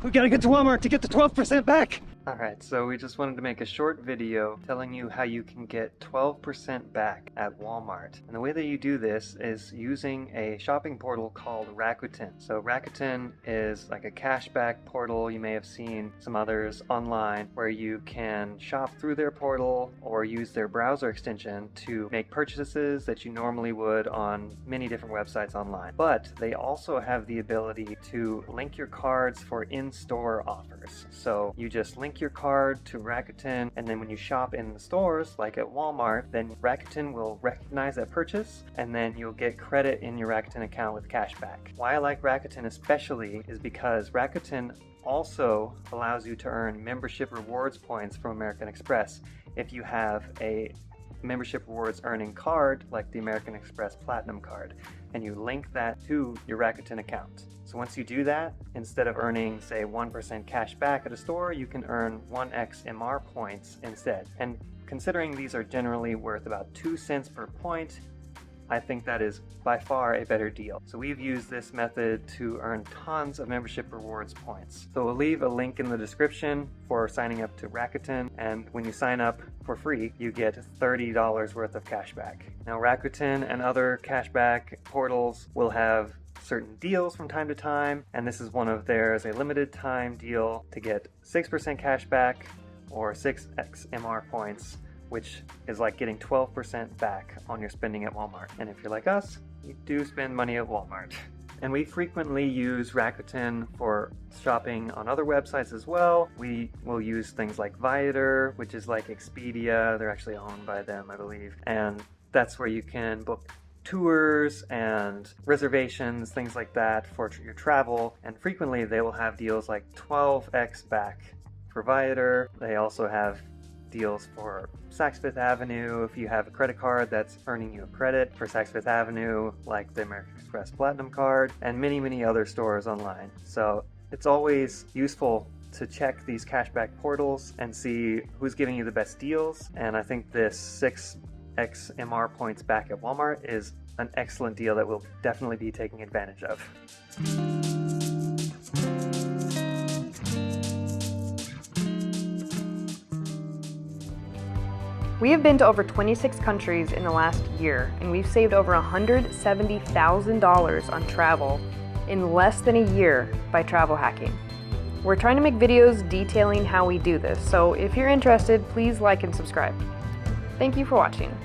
We gotta get to Walmart to get the 12% back! Alright, so we just wanted to make a short video telling you how you can get 12% back at Walmart. And the way that you do this is using a shopping portal called Rakuten. So Rakuten is like a cashback portal. You may have seen some others online where you can shop through their portal or use their browser extension to make purchases that you normally would on many different websites online. But they also have the ability to link your cards for in-store offers. So you just link your card to Rakuten, and then when you shop in the stores like at Walmart, then Rakuten will recognize that purchase and then you'll get credit in your Rakuten account with cashback. Why I like Rakuten especially is because Rakuten also allows you to earn membership rewards points from American Express if you have a membership rewards earning card like the American Express Platinum card, and you link that to your Rakuten account. So once you do that, instead of earning say 1% cash back at a store, you can earn 1x MR points instead. And considering these are generally worth about 2 cents per point, I think that is by far a better deal. So we've used this method to earn tons of membership rewards points. So we'll leave a link in the description for signing up to Rakuten, and when you sign up for free, you get $30 worth of cashback. Now Rakuten and other cashback portals will have certain deals from time to time, and this is one of theirs, a limited time deal to get 6% cashback or 6x MR points, which is like getting 12% back on your spending at Walmart. And if you're like us, you do spend money at Walmart. And we frequently use Rakuten for shopping on other websites as well. We will use things like Viator, which is like Expedia. They're actually owned by them, I believe. And that's where you can book tours and reservations, things like that for your travel. And frequently they will have deals like 12x back for Viator. They also have deals for Saks Fifth Avenue if you have a credit card that's earning you a credit for Saks Fifth Avenue, like the American Express Platinum card, and many other stores online. So it's always useful to check these cashback portals and see who's giving you the best deals. And I think this 6x MR points back at Walmart is an excellent deal that we'll definitely be taking advantage of. We have been to over 26 countries in the last year, and we've saved over $170,000 on travel in less than a year by travel hacking. We're trying to make videos detailing how we do this, so if you're interested, please like and subscribe. Thank you for watching.